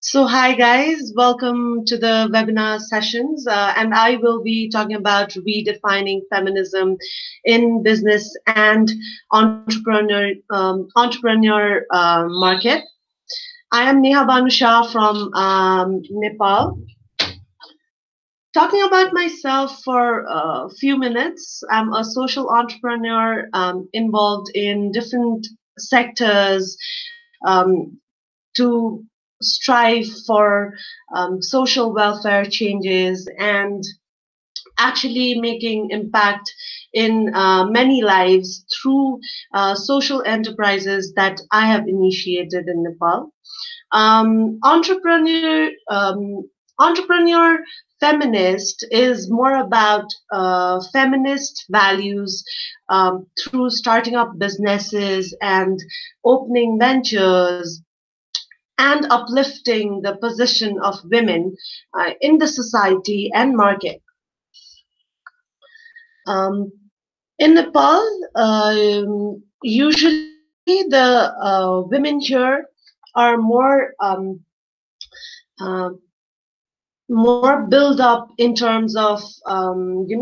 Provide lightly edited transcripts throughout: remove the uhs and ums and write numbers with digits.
So, hi guys, welcome to the webinar sessions, and I will be talking about redefining feminism in business and entrepreneur market. I am Neha Banu Shah from Nepal. Talking about myself for a few minutes, I'm a social entrepreneur involved in different sectors to strive for social welfare changes and actually making impact in many lives through social enterprises that I have initiated in Nepal. Entrepreneur feminist is more about feminist values through starting up businesses and opening ventures and uplifting the position of women in the society and market. Um, in Nepal, usually the women here are uh, more build up in terms of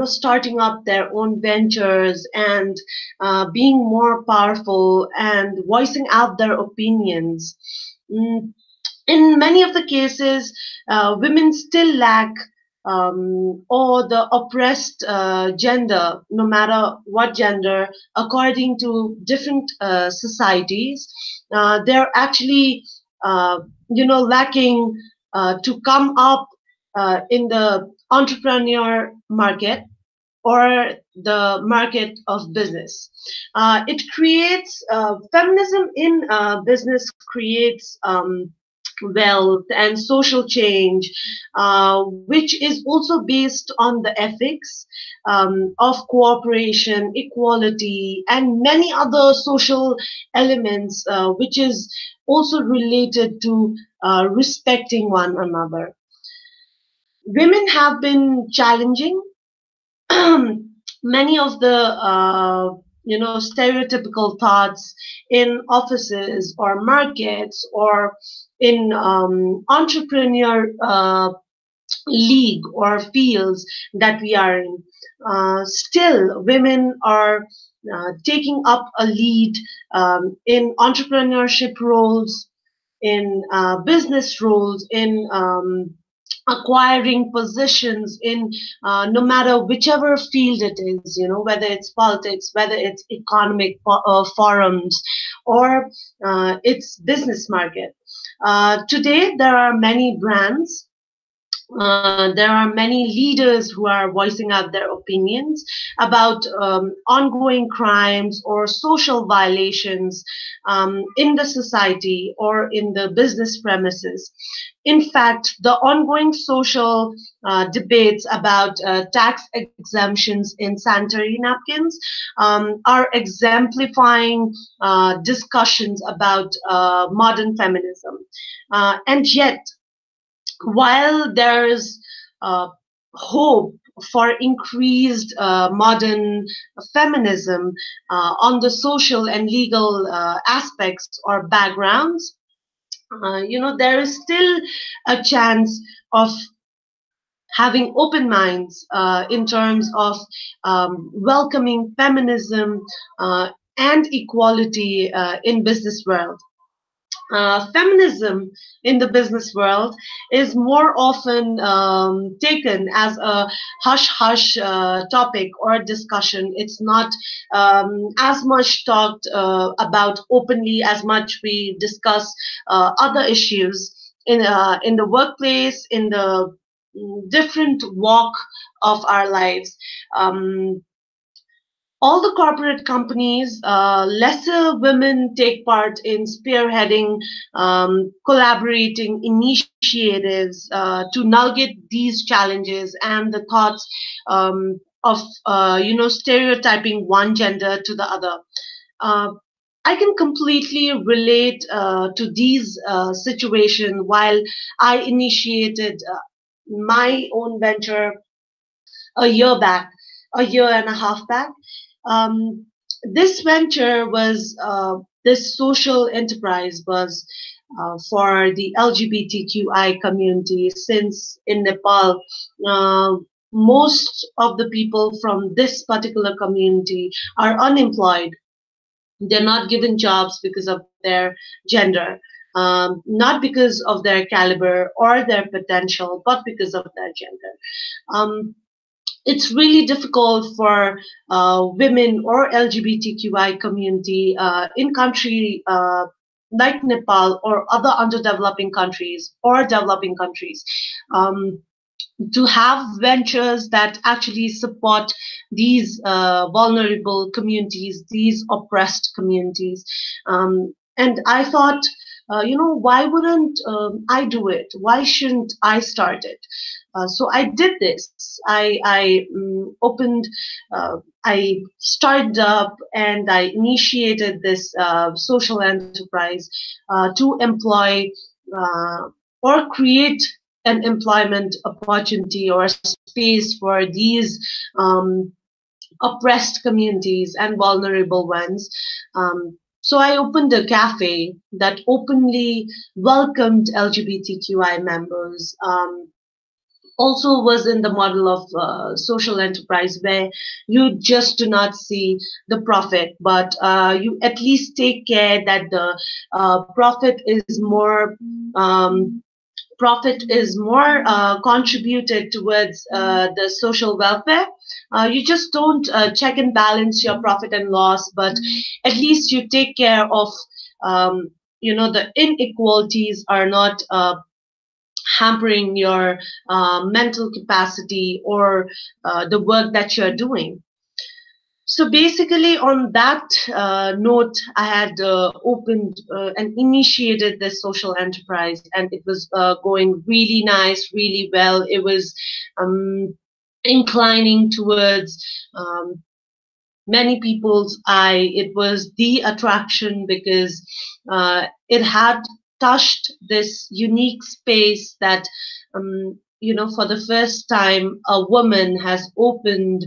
starting up their own ventures and being more powerful and voicing out their opinions. In many of the cases, women still lack or the oppressed gender, no matter what gender, according to different societies, they're actually, lacking to come up in the entrepreneur market or the market of business. It creates feminism in business creates wealth and social change, which is also based on the ethics of cooperation, equality, and many other social elements, which is also related to respecting one another. Women have been challenging many of the stereotypical thoughts in offices or markets or in entrepreneur league or fields that we are in. Still, women are taking up a lead in entrepreneurship roles, in business roles, in acquiring positions in no matter whichever field it is, whether it's politics, whether it's economic forums, or it's business market. Today, there are many brands, there are many leaders who are voicing out their opinions about ongoing crimes or social violations in the society or in the business premises. In fact, the ongoing social debates about tax exemptions in sanitary napkins are exemplifying discussions about modern feminism. And yet, while there's hope for increased modern feminism on the social and legal aspects or backgrounds, there is still a chance of having open minds in terms of welcoming feminism and equality in business world. Feminism in the business world is more often taken as a hush-hush topic or discussion. It's not as much talked about openly as much we discuss other issues in the workplace, in the different walk of our lives. All the corporate companies, lesser women take part in spearheading, collaborating initiatives to navigate these challenges and the thoughts of, stereotyping one gender to the other. Uh, I can completely relate to these situations while I initiated my own venture a year back, a year and a half back. Um, this venture was this social enterprise was for the LGBTQI community, since in Nepal, uh, most of the people from this particular community are unemployed. They're not given jobs because of their gender, not because of their caliber or their potential, but because of their gender. Um, it's really difficult for women or LGBTQI community in country like Nepal or other underdeveloping countries or developing countries. Um, to have ventures that actually support these vulnerable communities, these oppressed communities. And I thought, why wouldn't I do it? Why shouldn't I start it? So I did this. I opened, I started up and I initiated this social enterprise to employ or create an employment opportunity or a space for these oppressed communities and vulnerable ones. So I opened a cafe that openly welcomed LGBTQI members. Also was in the model of social enterprise where you just do not see the profit, but you at least take care that the profit is more um, contributed towards the social welfare. You just don't check and balance your profit and loss, but at least you take care of, the inequalities are not hampering your mental capacity or the work that you're doing. So basically, on that note, I had opened and initiated this social enterprise, and it was going really nice, really well. It was inclining towards many people's eye. It was the attraction because it had touched this unique space that, for the first time, a woman has opened,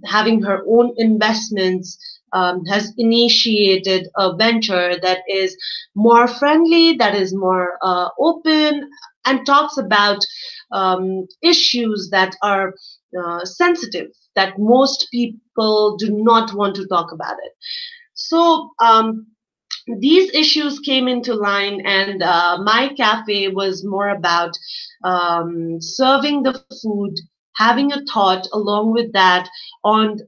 having her own investments. Has initiated a venture that is more friendly, that is more open, and talks about issues that are sensitive, that most people do not want to talk about it. So these issues came into line, and my cafe was more about serving the food, having a thought along with that on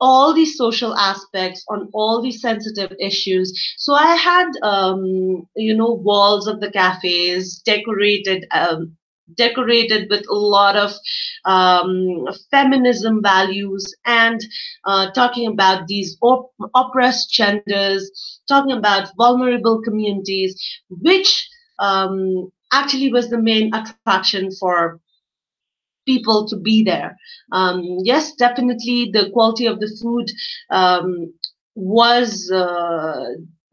all these social aspects, on all these sensitive issues. So I had, walls of the cafes decorated with a lot of feminism values and talking about these oppressed genders, talking about vulnerable communities, which actually was the main attraction for people to be there. Yes, definitely the quality of the food um, was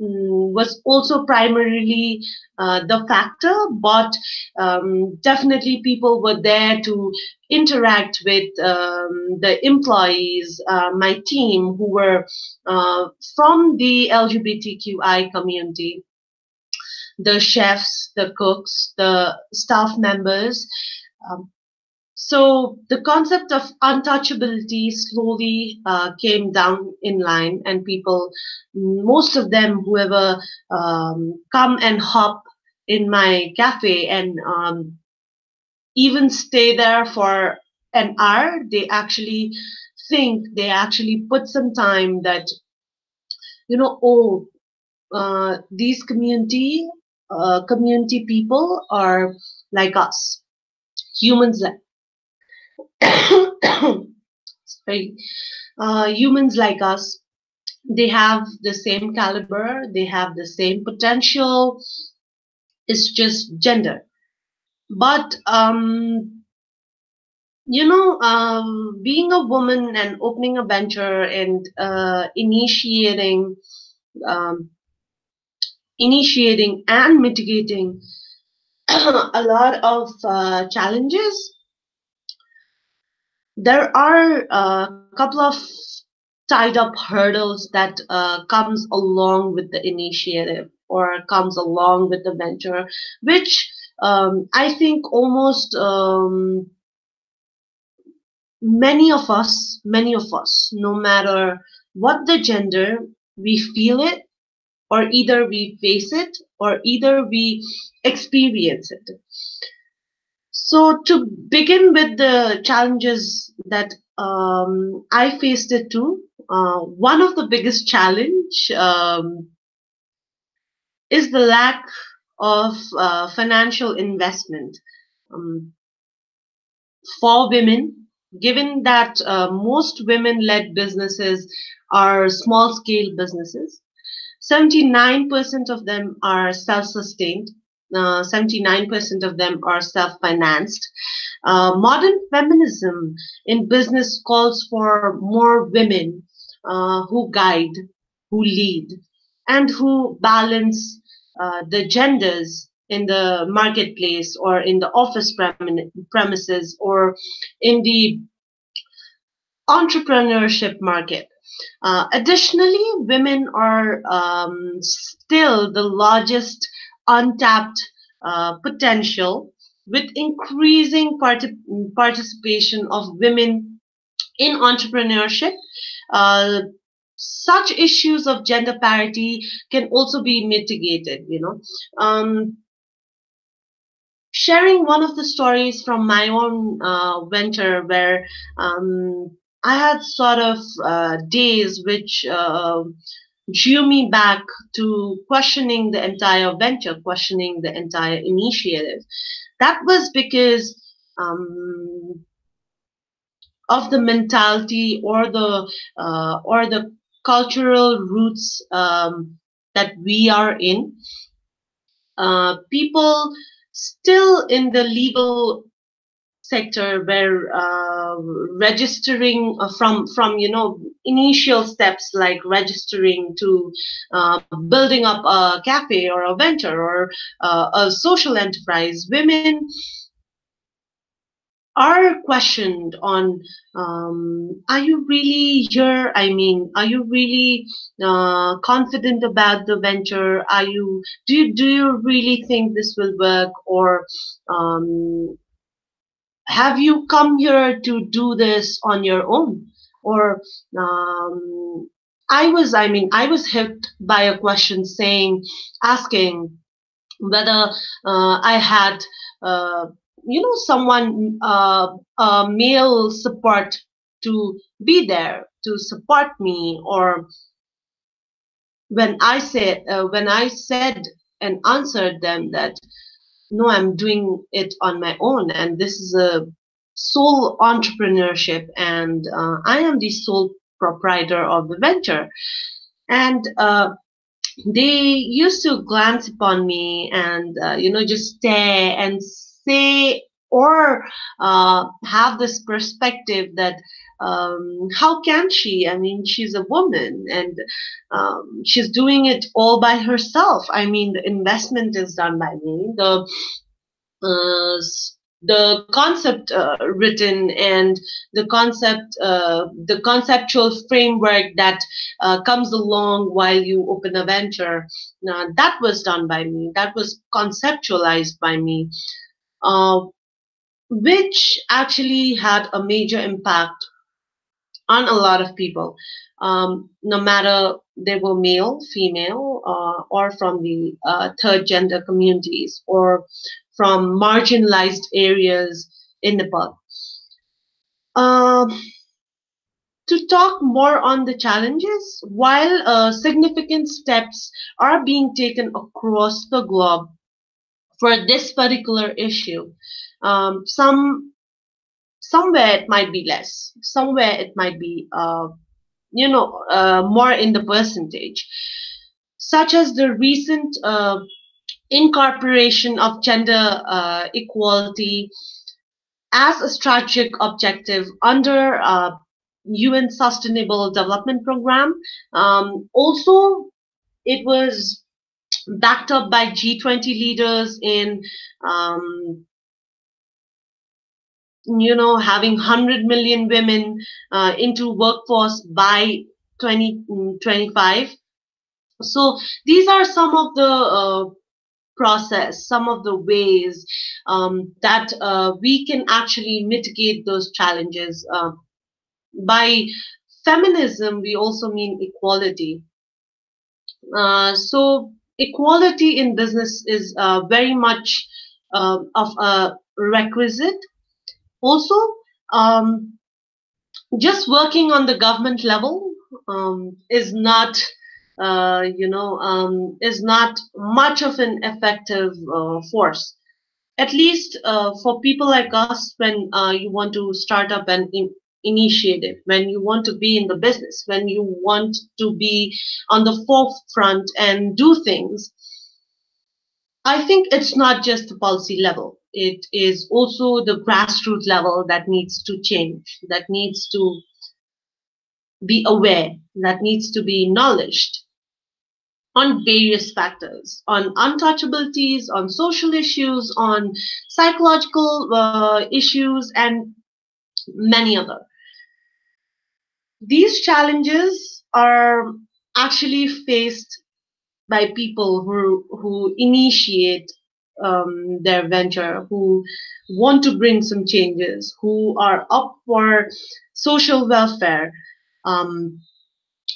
was also primarily the factor, but definitely people were there to interact with the employees, my team, who were from the LGBTQI community, the chefs, the cooks, the staff members. Um, so the concept of untouchability slowly came down in line, and people, most of them, whoever come and hop in my cafe and even stay there for an hour, they actually put some time that, oh, these community people are like us, humans like sorry, humans like us. They have the same caliber, they have the same potential. It's just gender. But being a woman and opening a venture and um, initiating and mitigating a lot of challenges, there are a couple of tied up hurdles that comes along with the initiative or comes along with the venture, which I think almost many of us, no matter what the gender, we feel it, or either we face it, or either we experience it. So to begin with the challenges that I faced it too, one of the biggest challenge is the lack of financial investment um, for women, given that most women-led businesses are small-scale businesses. 79% of them are self-sustained. 79% of them are self-financed. Modern feminism in business calls for more women who guide, who lead, and who balance the genders in the marketplace or in the office premises or in the entrepreneurship market. Additionally, women are still the largest untapped potential, with increasing participation of women in entrepreneurship. Uh, Such issues of gender parity can also be mitigated. Sharing one of the stories from my own venture where I had sort of days which drew me back to questioning the entire venture, questioning the entire initiative. That was because of the mentality or the cultural roots that we are in. People still in the legal sector where registering from initial steps like registering to building up a cafe or a venture or a social enterprise, women are questioned on, are you really here? I mean, are you really confident about the venture? Do you really think this will work? Or have you come here to do this on your own? Or I was hit by a question asking whether I had, someone, male support to be there to support me, or when I said and answered them that no, I'm doing it on my own, and this is a sole entrepreneurship, and I am the sole proprietor of the venture. And they used to glance upon me and just stare and say, or have this perspective that how can she, I mean, she's a woman, and she's doing it all by herself. I mean, the investment is done by me, uh, s- the concept written, and the conceptual framework that comes along while you open a venture, that was done by me, that was conceptualized by me, uh, which actually had a major impact on a lot of people, no matter they were male, female, or from the third gender communities, or from marginalized areas in Nepal. Um, to talk more on the challenges, while significant steps are being taken across the globe for this particular issue, somewhere it might be less, somewhere it might be more in the percentage, such as the recent incorporation of gender equality as a strategic objective under UN Sustainable Development Program. Also, it was backed up by G20 leaders in um, having 100 million women into workforce by 2025. So these are some of the process, some of the ways that we can actually mitigate those challenges. By feminism, we also mean equality. So equality in business is very much of a requisite. Also, um, just working on the government level is not is not much of an effective force, at least for people like us. When you want to start up an initiative, when you want to be in the business, when you want to be on the forefront and do things, I think it's not just the policy level. It is also the grassroots level that needs to change, that needs to be aware, that needs to be knowledged on various factors, on untouchabilities, on social issues, on psychological issues, and many other. These challenges are actually faced by people who initiate their venture, who want to bring some changes, who are up for social welfare. Um,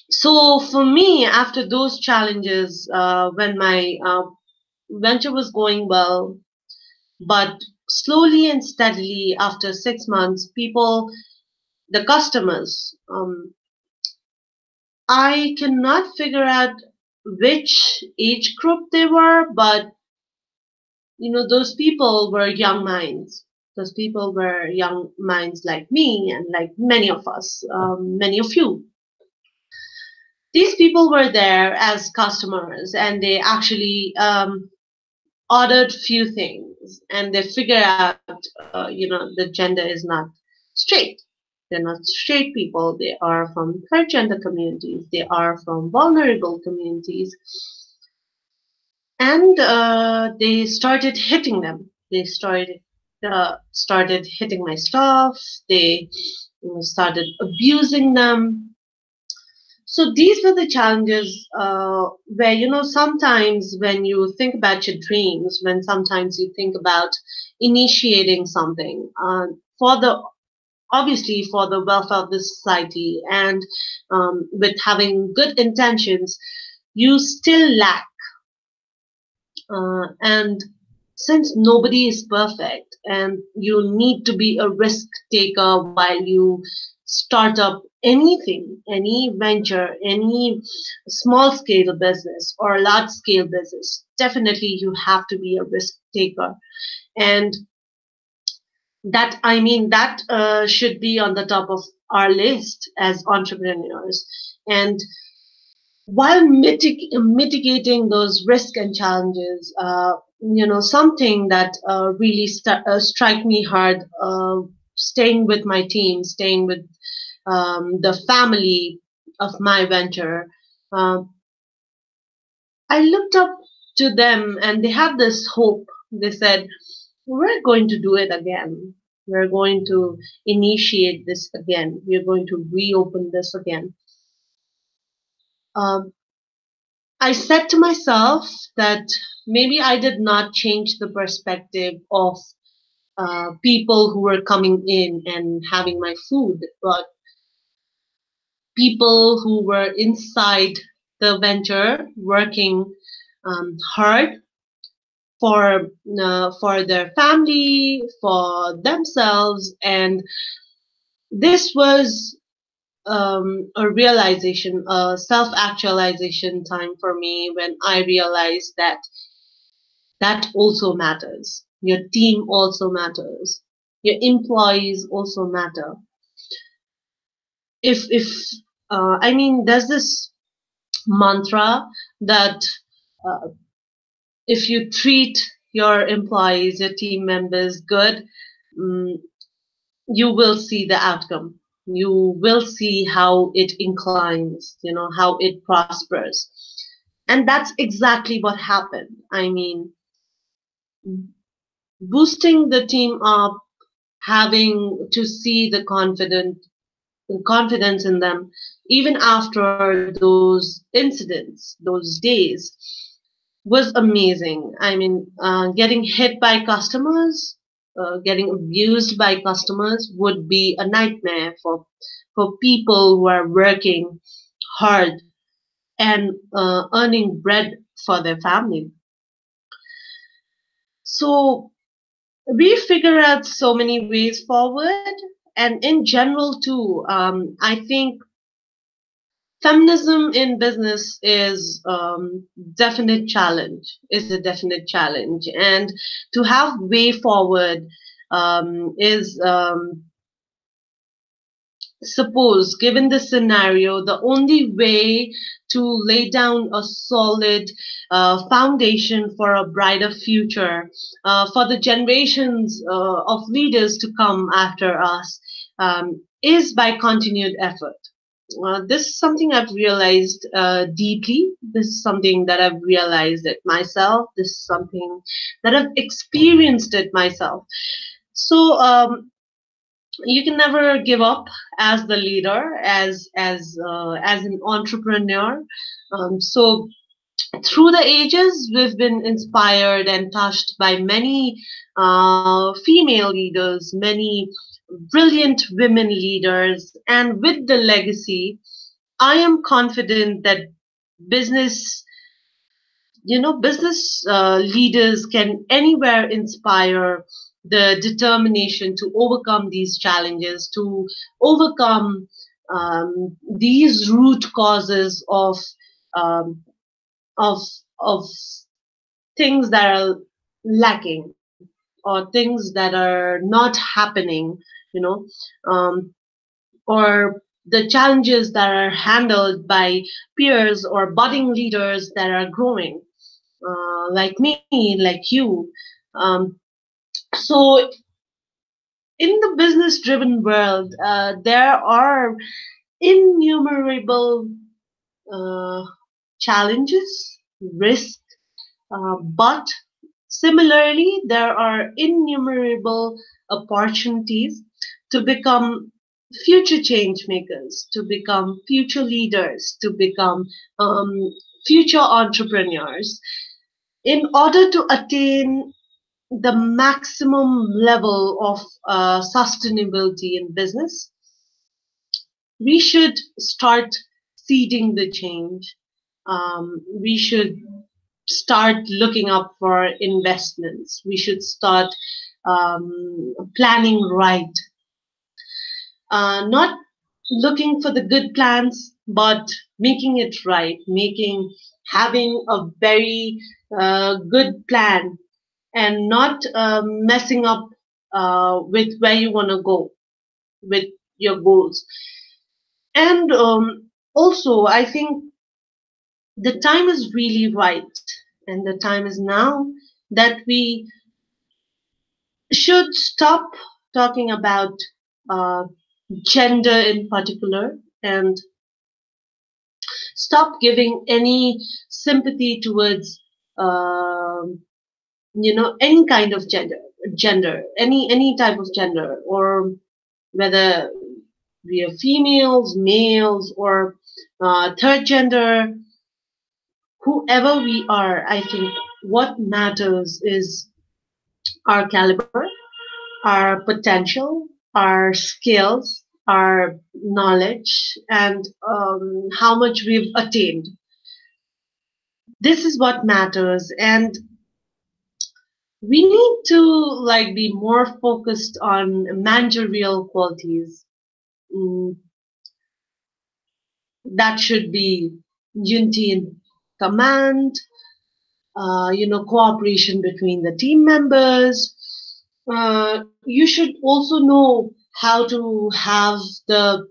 So for me, after those challenges, when my venture was going well, but slowly and steadily after 6 months, people, the customers, I cannot figure out which age group they were, but those people were young minds. Those people were young minds like me and like many of us, many of you. These people were there as customers, and they actually ordered few things, and they figure out the gender is not straight. They're not straight people. They are from third gender communities. They are from vulnerable communities, and they started hitting them. They started hitting my staff. They started abusing them. So these were the challenges where, sometimes when you think about your dreams, when sometimes you think about initiating something for the obviously for the welfare of the society, and with having good intentions, you still lack. And since nobody is perfect, and you need to be a risk taker while you start up anything, any venture, any small scale business or large scale business, definitely you have to be a risk taker. And that should be on the top of our list as entrepreneurs. And while mitigating those risks and challenges, something that really strike me hard, staying with my team, staying with the family of my venture, uh, I looked up to them, and they had this hope. They said, "We're going to do it again. We're going to initiate this again. We're going to reopen this again." Um, I said to myself that maybe I did not change the perspective of people who were coming in and having my food, but people who were inside the venture working hard for their family, for themselves, and this was a realization, a self-actualization time for me, when I realized that that also matters. Your team also matters. Your employees also matter. If there's this mantra that uh, if you treat your employees, your team members good, mm, you will see the outcome. You will see how it inclines, how it prospers. And that's exactly what happened. Boosting the team up, having to see the confidence in them, even after those incidents, those days, was amazing. I mean, getting hit by customers, getting abused by customers would be a nightmare for people who are working hard and earning bread for their family. So we figure out so many ways forward, and in general too. I think feminism in business is definite challenge. Is a definite challenge, and to have way forward is suppose, given the scenario, the only way to lay down a solid foundation for a brighter future for the generations of leaders to come after us is by continued effort. This is something I've realized deeply. This is something that I've realized it myself. This is something that I've experienced it myself. So you can never give up as the leader, as an entrepreneur. So through the ages, we've been inspired and touched by many female leaders, many brilliant women leaders, and with the legacy, I am confident that business business leaders can anywhere inspire the determination to overcome these challenges, to overcome these root causes um, of of things that are lacking or things that are not happening, you know, um, or the challenges that are handled by peers or budding leaders that are growing, like me, like you. Um, so, in the business driven world, there are innumerable uh, challenges, risks, but similarly, there are innumerable opportunities to become future change makers, to become future leaders, to become um, future entrepreneurs. In order to attain the maximum level of sustainability in business, we should start seeding the change. We should start looking up for investments. We should start planning right, not looking for the good plans, but making it right, having a very good plan and not messing up with where you want to go with your goals. And also, I think the time is really right, and the time is now that we should stop talking about uh, gender in particular and stop giving any sympathy towards any kind of gender, any type of gender, or whether we are females, males, or third gender, whoever we are. I think what matters is our caliber, our potential, our skills, our knowledge, and how much we've attained. This is what matters, and we need to like be more focused on managerial qualities. Mm, that should be unity in command, cooperation between the team members. You should also know how to have the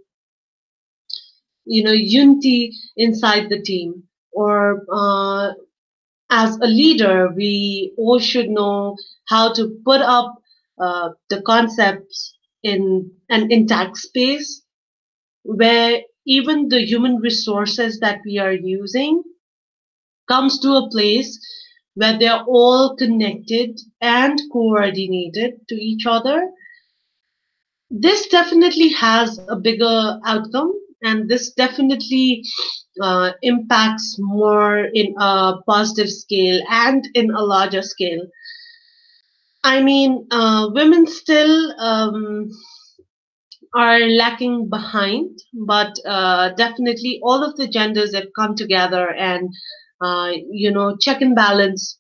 unity inside the team, or as a leader, we all should know how to put up the concepts in an intact space where even the human resources that we are using comes to a place where they're all connected and coordinated to each other, this definitely has a bigger outcome, and this definitely impacts more in a positive scale and in a larger scale. I mean, women still are lacking behind, but definitely all of the genders have come together and, check and balance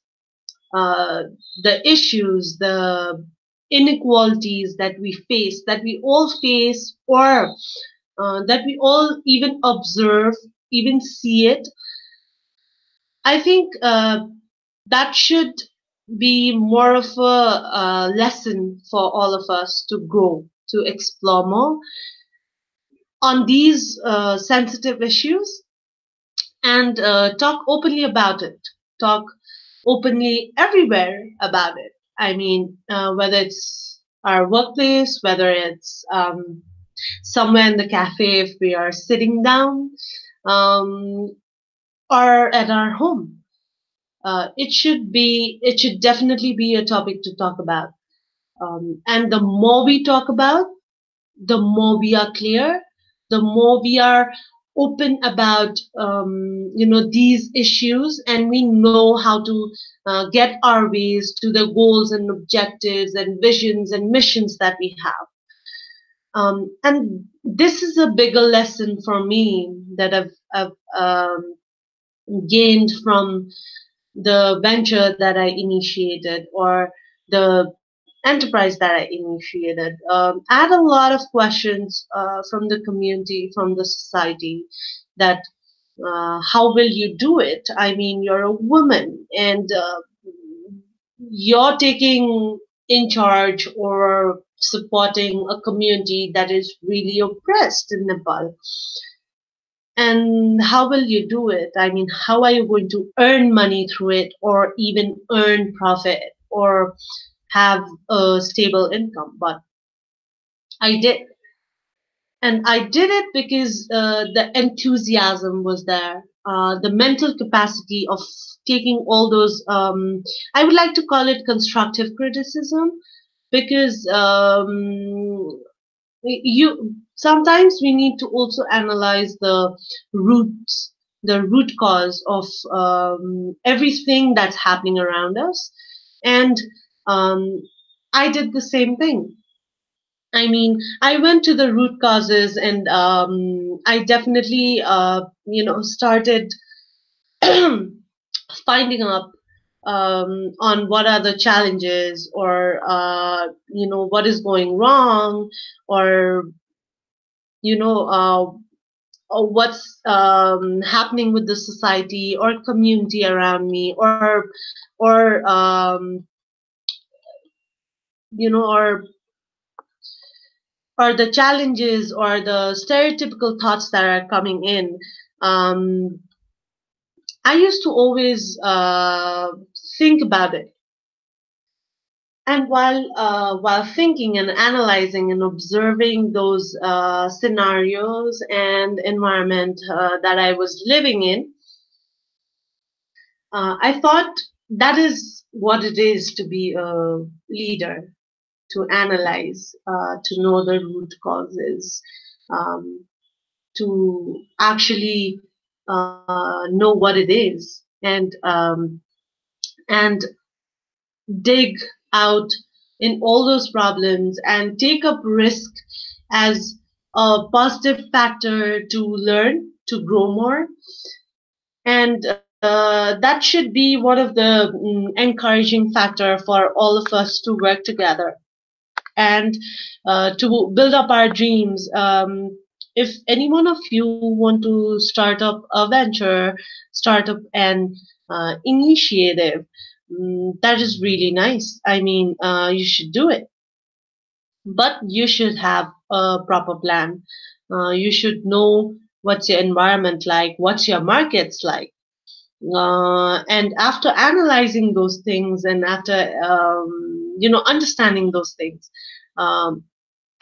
uh, the issues, the inequalities that we face, that we all face, or that we all even observe, even see it. I think that should be more of a lesson for all of us to grow, to explore more on these sensitive issues and talk openly about it. Talk openly everywhere about it. I mean, whether it's our workplace, whether it's somewhere in the cafe if we are sitting down, um, or at our home. It should definitely be a topic to talk about. And the more we talk about, the more we are clear, the more we are open about these issues, and we know how to get our ways to the goals and objectives and visions and missions that we have. And this is a bigger lesson for me that I've gained from the venture that I initiated, or the enterprise that I initiated. I had a lot of questions from the community, from the society, that how will you do it? I mean, you're a woman and you're taking in charge or supporting a community that is really oppressed in Nepal. And how will you do it? I mean, how are you going to earn money through it, or even earn profit, or have a stable income? But I did. And I did it because the enthusiasm was there, the mental capacity of taking all those, I would like to call it constructive criticism, because you sometimes we need to also analyze the root cause of everything that's happening around us. And um, I did the same thing. I mean, I went to the root causes, and I definitely started finding up on what are the challenges, or what is going wrong, or you know uh, or what's happening with the society or community around me, or you know or the challenges or the stereotypical thoughts that are coming in. um, I used to always think about it, and while thinking and analyzing and observing those scenarios and environment that I was living in, I thought that is what it is to be a leader, to analyze, to know the root causes, um, to actually know what it is, and dig out in all those problems and take up risk as a positive factor to learn, to grow more. And that should be one of the encouraging factor for all of us to work together and to build up our dreams. If any one of you want to start up a venture, start up an initiative, that is really nice. I mean, you should do it, but you should have a proper plan. You should know what's your environment like, what's your markets like. And after analyzing those things, and after understanding those things, um,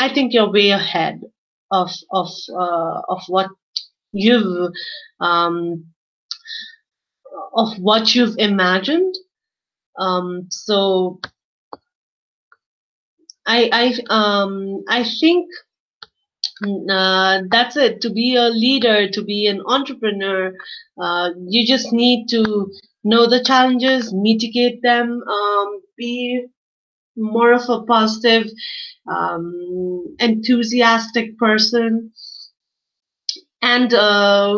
I think you're way ahead of what you've um, of what you've imagined. So I think that's it. To be a leader, to be an entrepreneur, you just need to know the challenges, mitigate them, be more of a positive, enthusiastic person. And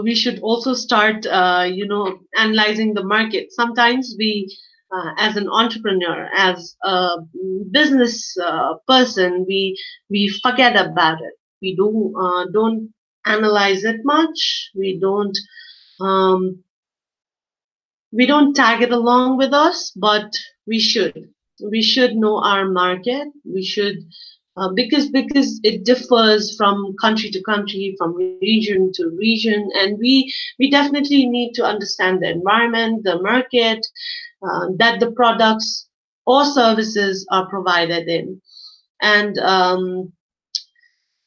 we should also start, analyzing the market. Sometimes we, as an entrepreneur, as a business person, we forget about it. We don't analyze it much. Um, we don't tag it along with us, but we should. We should know our market. We should, because it differs from country to country, from region to region, and we definitely need to understand the environment, the market, that the products or services are provided in. And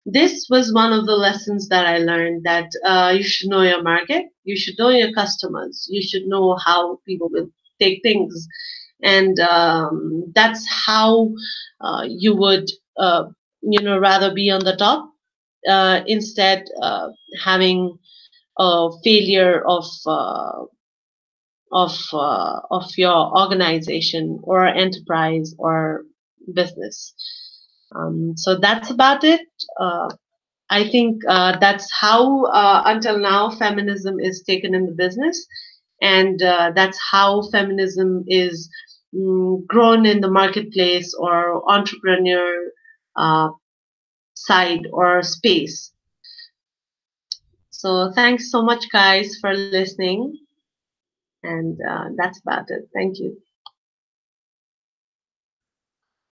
this was one of the lessons that I learned, that you should know your market, you should know your customers, you should know how people will take things, and that's how you would, rather be on the top, instead having a failure of your organization or enterprise or business. So that's about it. I think that's how, until now, feminism is taken in the business, and that's how feminism is grown in the marketplace or entrepreneur uh, side or space. So thanks so much, guys, for listening, and that's about it. Thank you.